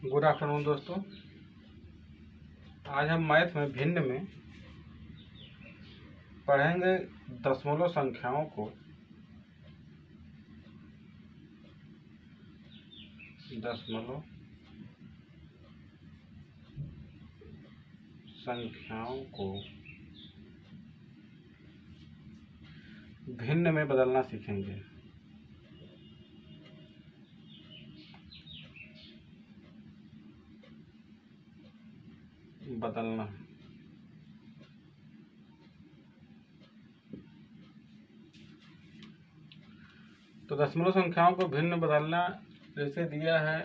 Good afternoon दोस्तों। आज हम मैथ में भिन्न में पढ़ेंगे दशमलव संख्याओं को। दशमलव संख्याओं को भिन्न में बदलना सीखेंगे। बदलना तो दशमलव संख्याओं को भिन्न बदलना जैसे दिया है,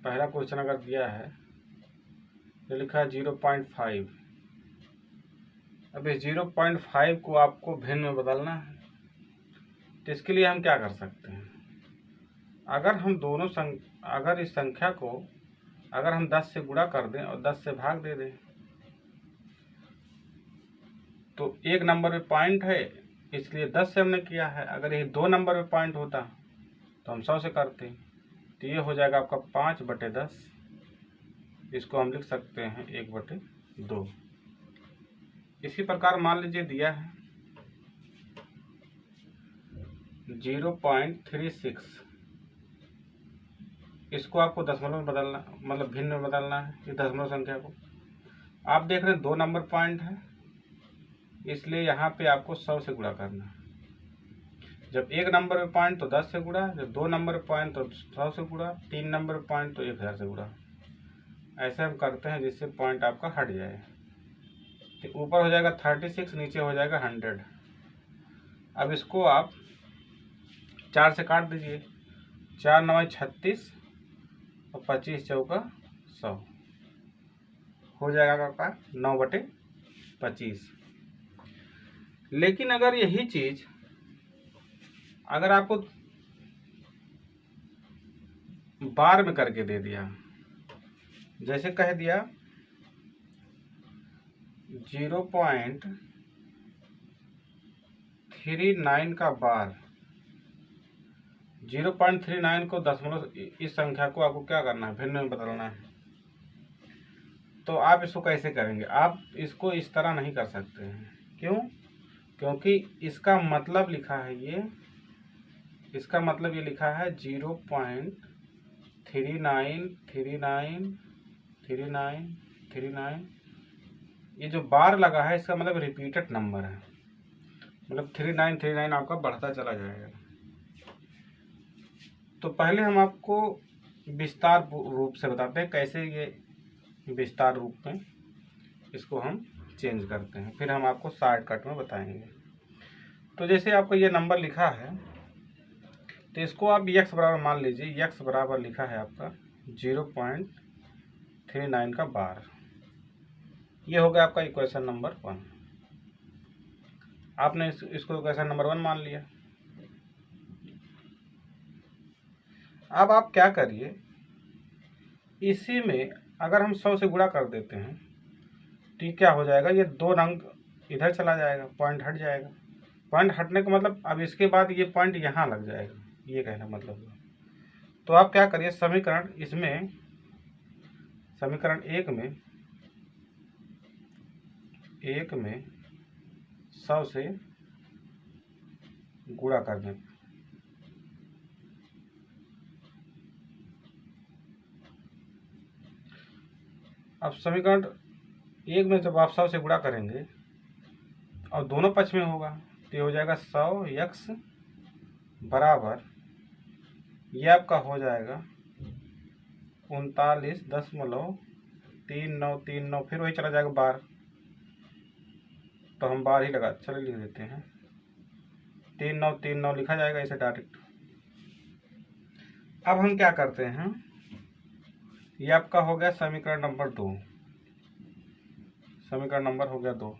पहला क्वेश्चन अगर दिया है तो लिखा है 0.5। अब इस 0.5 को आपको भिन्न में बदलना है, तो इसके लिए हम क्या कर सकते हैं? अगर हम अगर इस संख्या को अगर हम 10 से गुणा कर दें और 10 से भाग दे दें, तो एक नंबर पे पॉइंट है इसलिए 10 से हमने किया है। अगर ये 2 नंबर पे पॉइंट होता तो हम 100 से करते, तो ये हो जाएगा आपका 5/10। इसको हम लिख सकते हैं 1/2। इसी प्रकार मान लीजिए दिया है 0.36। इसको आपको दशमलव में बदलना, मतलब भिन्न में बदलना है। इस दशमलव संख्या को आप देख रहे हैं 2 नंबर पॉइंट है, इसलिए यहाँ पे आपको 100 से गुणा करना है। जब 1 नंबर पे पॉइंट तो 10 से गुणा, जब 2 नंबर पे पॉइंट तो 100 से गुणा, 3 नंबर पे पॉइंट तो 1000 से गुणा। ऐसे हम करते हैं जिससे पॉइंट आपका हट जाए। तो ऊपर हो जाएगा 36, नीचे हो जाएगा 100। अब इसको आप 4 से काट दीजिए। 4 9 36 और 25 चौका 100 हो जाएगा आपका 9/25। लेकिन अगर यही चीज अगर आपको बार में करके दे दिया, जैसे कह दिया 0.39 का बार, 0.39 को दशमलव, इस संख्या को आपको क्या करना है? भिन्न में बदलना है। तो आप इसको कैसे करेंगे? आप इसको इस तरह नहीं कर सकते हैं। क्यों? क्योंकि इसका मतलब लिखा है इसका मतलब ये लिखा है 0.39393939। ये जो बार लगा है इसका मतलब रिपीटेड नंबर है, मतलब 3939 आपका बढ़ता चला जाएगा। तो पहले हम आपको विस्तार रूप से बताते हैं कैसे ये विस्तार रूप में इसको हम चेंज करते हैं, फिर हम आपको शॉर्टकट में बताएंगे। तो जैसे आपको ये नंबर लिखा है तो इसको आप x बराबर मान लीजिए। x बराबर लिखा है आपका 0.39 का बार। ये हो गया आपका इक्वेशन नंबर 1। आपने इसको इक्वेशन नंबर 1 मान लिया। अब आप क्या करिए, इसी में अगर हम 100 से गुणा कर देते हैं तो क्या हो जाएगा? ये 2 अंक इधर चला जाएगा, पॉइंट हट जाएगा। पॉइंट हटने का मतलब अब इसके बाद ये पॉइंट यहाँ लग जाएगा, ये कहना मतलब। तो आप क्या करिए, समीकरण एक में 100 से गुणा कर दें। अब समीकरण 1 में जब आप 100 से गुणा करेंगे और दोनों पक्ष में होगा तो ये हो जाएगा 100x बराबर, ये आपका हो जाएगा 39.3939। फिर वही चला जाएगा बार, तो हम बार ही लगा चले लिख देते हैं। 3939 लिखा जाएगा इसे डायरेक्ट। अब हम क्या करते हैं, ये आपका हो गया समीकरण नंबर 2। समीकरण नंबर हो गया 2।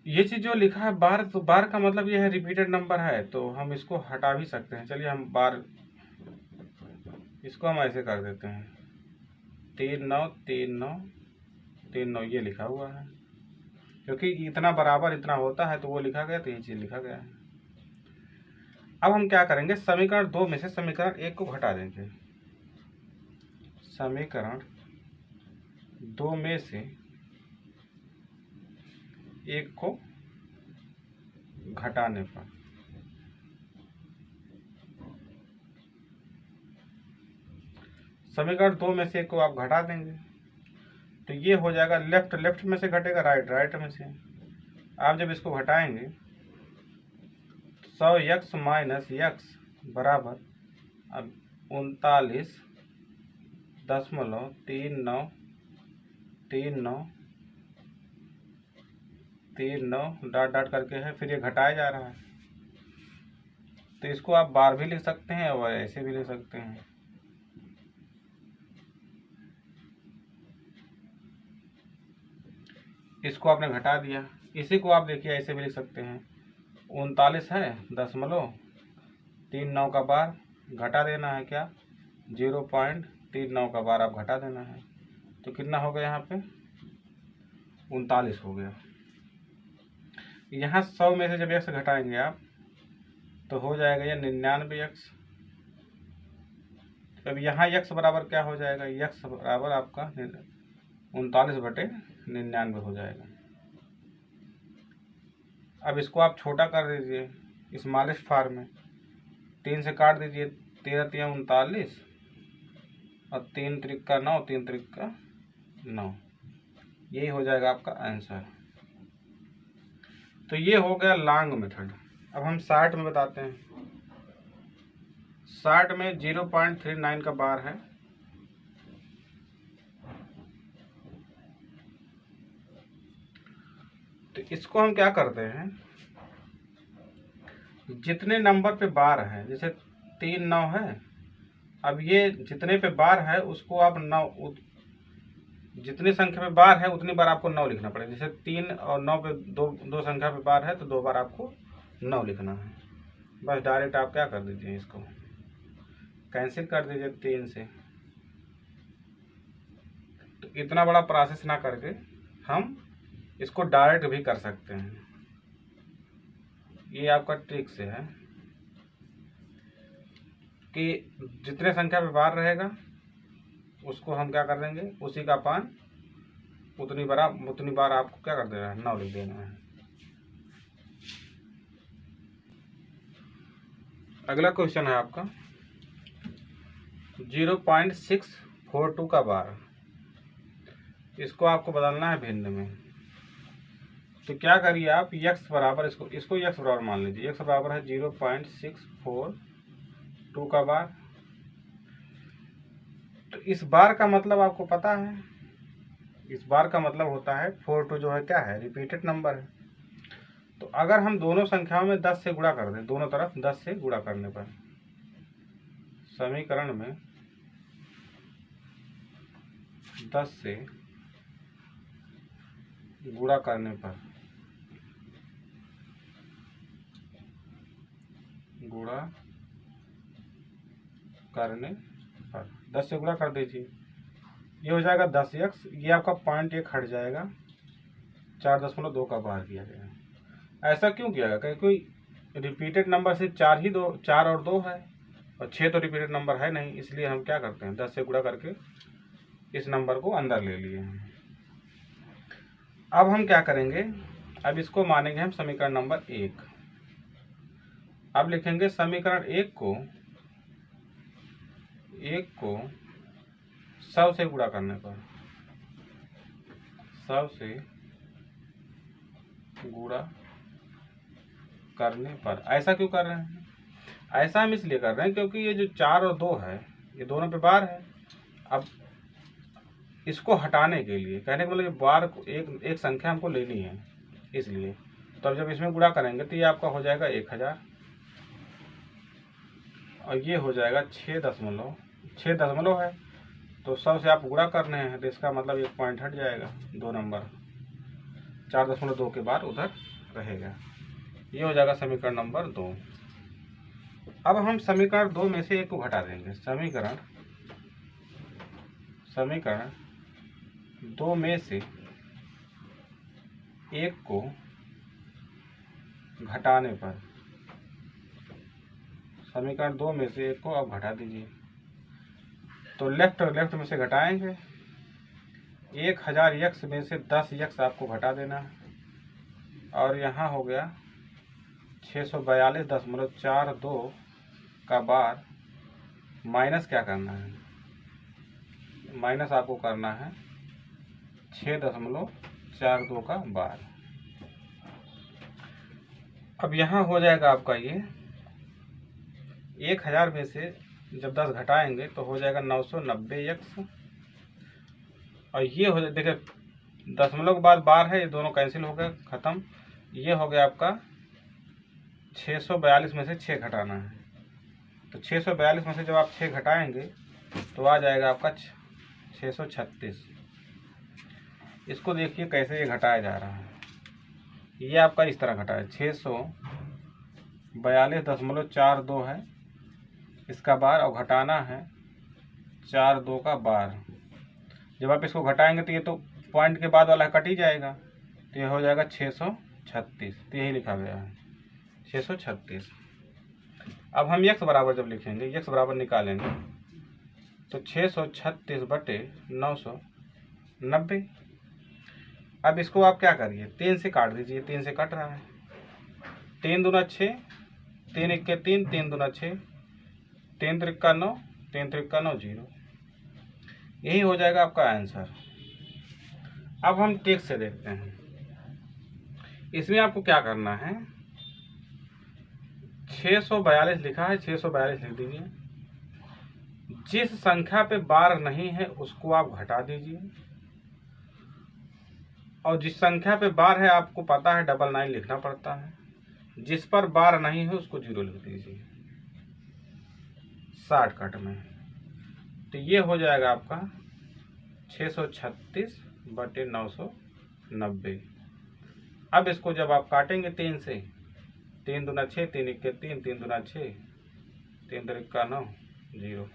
ये चीज जो लिखा है बार, तो बार का मतलब ये है रिपीटेड नंबर है, तो हम इसको हटा भी सकते हैं। चलिए हम बार, इसको हम ऐसे कर देते हैं 393939 ये लिखा हुआ है, क्योंकि इतना बराबर इतना होता है तो वो लिखा गया, तो ये चीज लिखा गया है। अब हम क्या करेंगे, समीकरण 2 में से समीकरण 1 को घटा देंगे। समीकरण 2 में से 1 को घटाने पर समीकरण 2 में से 1 को आप घटा देंगे तो ये हो जाएगा, लेफ्ट लेफ्ट में से घटेगा, राइट राइट में से। आप जब इसको घटाएंगे 100x माइनस x बराबर अब 39.3939 डॉट डॉट करके है, फिर ये घटाया जा रहा है। तो इसको आप बार भी लिख सकते हैं और ऐसे भी लिख सकते हैं। इसको आपने घटा दिया, इसी को आप देखिए ऐसे भी लिख सकते हैं। 39 है 0.39 का बार, घटा देना है क्या, 0.39 का बार आप घटा देना है। तो कितना हो गया यहाँ पे, 39 हो गया। यहाँ 100 में से जब x घटाएंगे आप तो हो जाएगा ये 99x। अब यहाँ x बराबर क्या हो जाएगा, x बराबर आपका 39/99 हो जाएगा। अब इसको आप छोटा कर दीजिए स्मॉलेस्ट फॉर्म में, 3 से काट दीजिए, 13 × 39 और 3 त्रिक का 9, 3 त्रिक का 9, यही हो जाएगा आपका आंसर। तो ये हो गया लॉन्ग मेथड। अब हम शॉर्ट में बताते हैं। शॉर्ट में 0.39 का बार है, तो इसको हम क्या करते हैं, जितने नंबर पे बार है, जैसे 3 9 है, अब ये जितने पे बार है उसको आप 9, जितनी संख्या पे बार है उतनी बार आपको 9 लिखना पड़ेगा। जैसे 3 और 9 पे दो संख्या पे बार है तो 2 बार आपको 9 लिखना है। बस डायरेक्ट आप क्या कर दीजिए, इसको कैंसिल कर दीजिए 3 से। तो इतना बड़ा प्रोसेस ना करके हम इसको डायरेक्ट भी कर सकते हैं। ये आपका ट्रिक से है कि जितने संख्या पे बार रहेगा उसको हम क्या कर देंगे, उसी का पान उतनी बार आपको क्या कर देना है, 9 लिख देना है। अगला क्वेश्चन है आपका 0.642 का बार, इसको आपको बदलना है भिन्न में। तो क्या करिए आप, x बराबर इसको x बराबर मान लीजिए, x बराबर है 0.642 का बार। तो इस बार का मतलब आपको पता है, इस बार का मतलब होता है 42 जो है क्या है, रिपीटेड नंबर है। तो अगर हम दोनों संख्याओं में 10 से गुणा कर दें, दोनों तरफ 10 से गुणा करने पर, समीकरण में 10 से गुणा करने पर, 10 से गुणा कर दीजिए, ये हो जाएगा 10x। ये आपका 0.1 हट जाएगा, 4.2 का बार किया गया। ऐसा क्यों किया गया, क्योंकि रिपीटेड नंबर सिर्फ 4 और 2 है और 6 तो रिपीटेड नंबर है नहीं, इसलिए हम क्या करते हैं 10 से गुणा करके इस नंबर को अंदर ले लिए हैं। अब हम क्या करेंगे, अब इसको मानेंगे हम समीकरण नंबर 1। अब लिखेंगे समीकरण 1 को 100 से गुणा करने पर, 100 से गुणा करने पर। ऐसा क्यों कर रहे हैं, ऐसा हम इसलिए कर रहे हैं क्योंकि ये जो 4 और 2 है ये दोनों पे बार है। अब इसको हटाने के लिए, कहने का मतलब बार को एक संख्या हमको लेनी है, इसलिए तो अब जब इसमें गुणा करेंगे तो ये आपका हो जाएगा 1000 और ये हो जाएगा 6 दशमलव है। तो 100 से आप गुणा करने हैं तो इसका मतलब 1 पॉइंट हट जाएगा, 2 नंबर 4.2 के बाद उधर रहेगा। ये हो जाएगा समीकरण नंबर 2। अब हम समीकरण 2 में से 1 को घटा देंगे। समीकरण 2 में से 1 को घटाने पर समीकरण 2 में से 1 को अब घटा दीजिए। तो लेफ्ट में से घटाएंगे, 1000 यक्स में से 10 यक्स आपको घटा देना है, और यहाँ हो गया 642.42 का बार माइनस क्या करना है, माइनस आपको करना है 6.42 का बार। अब यहाँ हो जाएगा आपका ये 1000 में से जब 10 घटाएंगे तो हो जाएगा 990 यक्स, और ये हो जाए, देखिए दशमलव के बाद बार है, ये दोनों कैंसिल हो गए, ख़त्म। ये हो गया आपका 642 में से 6 घटाना है, तो 642 में से जब आप 6 घटाएंगे तो आ जाएगा आपका 636। इसको देखिए कैसे ये घटाया जा रहा है। ये आपका इस तरह घटा है, 642.42 है इसका बार, और घटाना है 42 का बार। जब आप इसको घटाएंगे तो ये तो पॉइंट के बाद वाला कट ही जाएगा, तो ये हो जाएगा 636। तो यही लिखा गया है 636। अब हम x बराबर जब लिखेंगे, x बराबर निकालेंगे तो 636/990। अब इसको आप क्या करिए, 3 से काट दीजिए, 3 से कट रहा है, 3 दूना 6, 3 इक्के 3, 3 दूना 6, 3 त्रिक्का 9, 3 त्रिक्का 9, 0। यही हो जाएगा आपका आंसर। अब हम टेक्स्ट से देखते हैं। इसमें आपको क्या करना है, 642 लिखा है, 642 लिख दीजिए। जिस संख्या पे बार नहीं है उसको आप घटा दीजिए, और जिस संख्या पे बार है आपको पता है 99 लिखना पड़ता है, जिस पर बार नहीं है उसको 0 लिख दीजिए शॉर्टकट में। तो ये हो जाएगा आपका 636/990। अब इसको जब आप काटेंगे 3 से, 3 दूना 6, 3 इक्के 3, 3 दूना 6, 3 त्रिक्का 9, 0।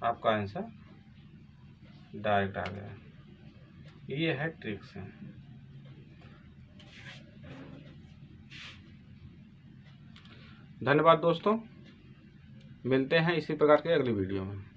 आपका आंसर डायरेक्ट आ गया। ये है ट्रिक्स है। धन्यवाद दोस्तों, मिलते हैं इसी प्रकार के अगली वीडियो में।